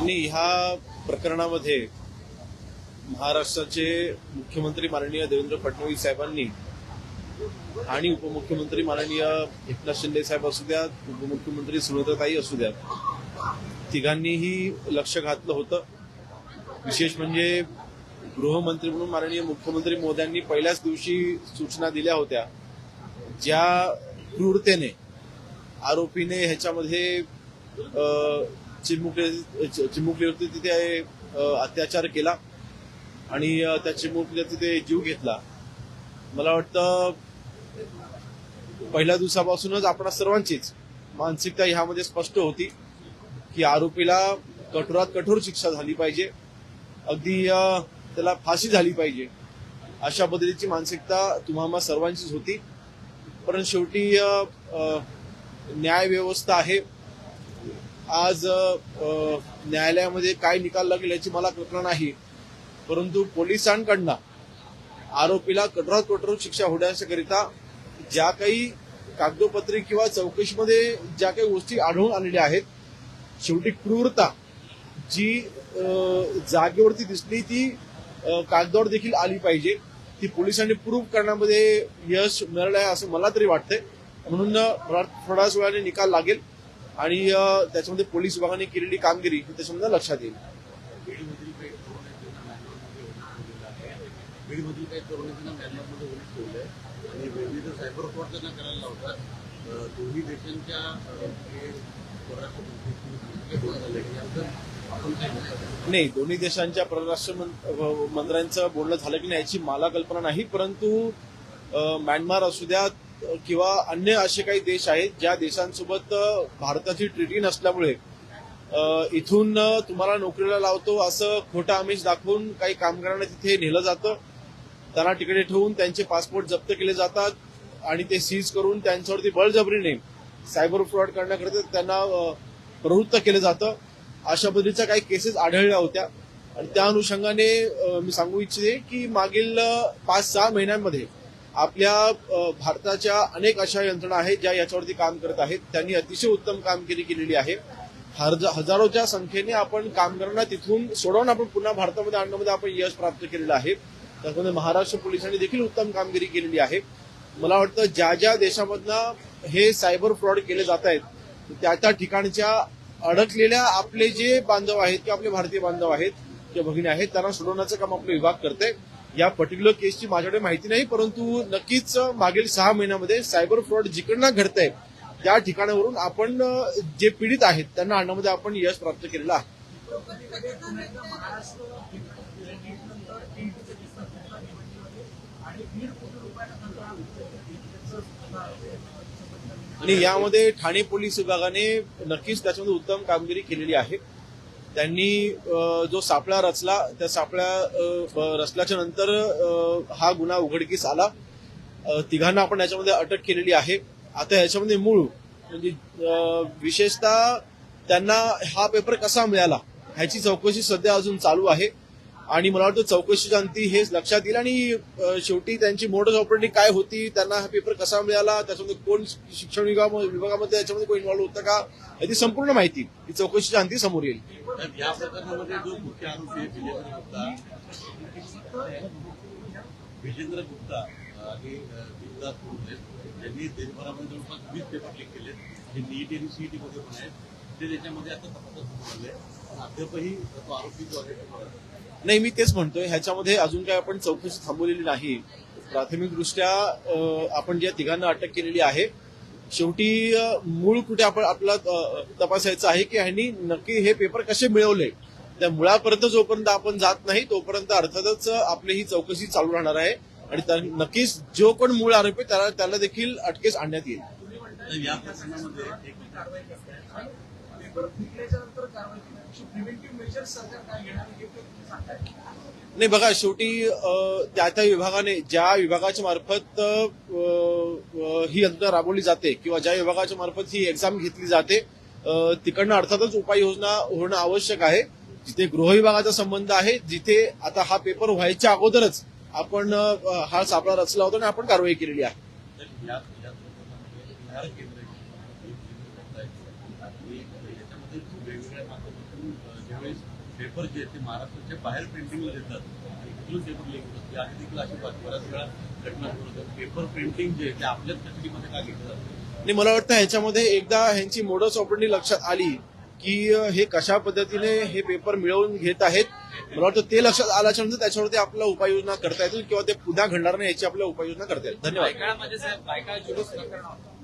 आणि ह्या प्रकरणामध्ये महाराष्ट्राचे मुख्यमंत्री माननीय देवेंद्र फडणवीस साहेबांनी आणि उपमुख्यमंत्री माननीय एकनाथ शिंदे साहेब असू द्या, उपमुख्यमंत्री सुनेत्राताई असू द्या, तिघांनीही लक्ष घातलं होतं. विशेष म्हणजे गृहमंत्री म्हणून माननीय मुख्यमंत्री मोदयांनी पहिल्याच दिवशी सूचना दिल्या होत्या. ज्या क्रूरतेने आरोपीने ह्याच्यामध्ये चिमुकलीवरती तिथे अत्याचार केला आणि त्या चिमुकलीला तिथे जीव घेतला. मला वाटतं पहिल्या दिवसापासूनच आपणा सर्वांचीच मानसिकता ह्यामध्ये स्पष्ट होती की आरोपीला कठोरात कठोर शिक्षा झाली पाहिजे, अगदी त्याला फाशी झाली पाहिजे, अशा पद्धतीची मानसिकता तुम्हा सर्वांचीच होती. पण शेवटी न्याय व्यवस्था आहे. आज न्यायालयामध्ये काय निकाल लागेल याची मला कल्पना नाही, परंतु पोलिसांकडनं आरोपीला कठोरात कठोर शिक्षा होण्याकरिता ज्या काही कागदोपत्री किंवा चौकशीमध्ये ज्या काही गोष्टी आढळून आलेल्या आहेत, शेवटी क्रूरता जी जागेवरती दिसली ती कागदावर देखील आली पाहिजे. ती पोलिसांनी प्रूव्ह करण्यामध्ये यश मिळालं आहे असं मला तरी वाटतंय. म्हणून थोड्याच वेळाने निकाल लागेल आणि त्याच्यामध्ये पोलीस विभागाने केलेली कामगिरी त्याच्यामध्ये लक्षात येईल. बीडमधील काही तरुणांना म्यानमारमध्ये ओळख ठेवलंय आणि विविध सायबर फ्रॉड त्यांना करायला लावतात. दोन्ही देशांच्या नाही, दोन्ही देशांच्या परराष्ट्र मंत्र्यांचं बोलणं झालं की नाही याची मला कल्पना नाही, परंतु म्यानमार असू द्या किंवा अन्य असे काही देश आहेत ज्या देशांसोबत भारताची ट्रीटी नसल्यामुळे इथून तुम्हाला नोकरीला लावतो असं खोटं आमिष दाखवून काही कामगारांना तिथे नेलं जातं. त्यांना तिकडे ठेवून त्यांचे पासपोर्ट जप्त केले जातात आणि ते सीज करून त्यांच्यावरती बळजबरीने सायबर फ्रॉड करण्याकरिता त्यांना प्रवृत्त केलं जातं. अशा पद्धतीच्या काही केसेस आढळल्या होत्या आणि त्या अनुषंगाने मी सांगू इच्छिते की मागील 5-6 महिन्यांमध्ये आपल्या भारताच्या अनेक अशा यंत्रणा आहेत ज्या याच्यावरती काम करत आहेत. त्यांनी अतिशय उत्तम कामगिरी केलेली आहे. हजारोच्या संख्येने आपण कामगारांना तिथून सोडवून आपण पुन्हा भारतामध्ये आणण्यामध्ये आपण यश प्राप्त केलेलं आहे. त्यामध्ये महाराष्ट्र पोलिसांनी देखील उत्तम कामगिरी केलेली आहे. मला वाटतं ज्या ज्या देशामधनं हे सायबर फ्रॉड केले जात आहेत त्या त्या ठिकाणच्या अडकलेल्या आपले जे बांधव आहेत किंवा आपले भारतीय बांधव आहेत किंवा भगिनी आहेत त्यांना सोडवण्याचं काम आपला विभाग करते. या पर्टिक्युलर केसची माझ्याकडे माहिती नाही, परंतु नक्कीच मागील 6 महिन्यामध्ये सायबर फ्रॉड जिकडनं घडतंय त्या ठिकाणावरून आपण जे पीडित आहेत त्यांना आणण्यामध्ये आपण यश प्राप्त केलेलं आहे. आणि यामध्ये ठाणे पोलीस विभागाने नक्कीच त्याच्यामध्ये उत्तम कामगिरी केलेली आहे. त्यांनी जो सापळा रचला त्या सापळा रचल्याच्या नंतर हा गुन्हा उघडकीस आला. तिघांना आपण याच्यामध्ये अटक केलेली आहे. आता याच्यामध्ये मूळ म्हणजे विशेषतः त्यांना हा पेपर कसा मिळाला ह्याची चौकशी सध्या अजून चालू आहे आणि मला वाटतं चौकशीच्या अंती हेच लक्षात येईल आणि शेवटी त्यांची मोडस ऑपरेटिंग काय होती, त्यांना हा पेपर कसा मिळाला, त्याच्यामध्ये कोण शिक्षण विभागामध्ये याच्यामध्ये कोण इन्व्हॉल्व होतं का याची संपूर्ण माहिती ही चौकशीच्या अंती समोर येईल. या प्रकरणामध्ये जो मुख्य आरोपी आहे विजेंद्र गुप्ता आणि विकास यांनी देशभरामध्ये जवळपास 20 पेपर लीक केले. हे नीट आणि सीईटी मध्ये पण आहेत. ते त्याच्यामध्ये आता तपासात झाले. अद्यापही तो आरोपी जो आहे नाही, मी तेच म्हणतोय ह्याच्यामध्ये अजून काय आपण चौकशी थांबवलेली नाही. प्राथमिकदृष्ट्या आपण ज्या तिघांना अटक केलेली आहे शेवटी मूळ कुठे आपण आपला तपासायचं आहे की ह्यांनी नक्की हे पेपर कसे मिळवले. त्या मुळापर्यंत जोपर्यंत आपण जात नाही तोपर्यंत अर्थातच आपली ही चौकशी चालू राहणार आहे आणि नक्कीच जो कोण मूळ आरोपी त्याला देखील अटकेस आणण्यात येईल. या प्रकरणामध्ये नाही बघा, शेवटी त्या त्या विभागाने ज्या विभागाच्या मार्फत ही यंत्रणा राबवली जाते किंवा ज्या विभागाच्या मार्फत ही एक्झाम घेतली जाते तिकडनं अर्थातच उपाययोजना होणं आवश्यक आहे. जिथे गृह विभागाचा संबंध आहे, जिथे आता हा पेपर व्हायच्या अगोदरच आपण हा सापळा रचला होता आणि आपण कारवाई केलेली आहे. वेगवेगळ्या माध्यमातून ज्यावेळेस पेपर जे आहेत ते महाराष्ट्राच्या बाहेर प्रिंटिंगला देतात आणि तिथून पेपर लीक होतात. याआधी देखील अशी बऱ्याच वेळा घटना घडत होत्या. पेपर प्रिंटिंग जे आहे ते आपल्याच कस्टडीमध्ये का घेतलं जातं? आणि मला वाटतं ह्याच्यामध्ये एकदा ह्यांची मोडस ऑपरेंडी लक्षात आली की हे कशा पद्धतीने हे पेपर मिळवून घेत आहेत. मला वाटतं ते लक्षात आल्याच्यानंतर त्याच्यावरती आपल्याला उपाययोजना करता येतील किंवा ते पुन्हा घडणार नाही याची आपल्याला उपाययोजना करता येईल. धन्यवाद. बायकाळामध्ये साहेब बायकाळ जुलूस प्रकरण होतं.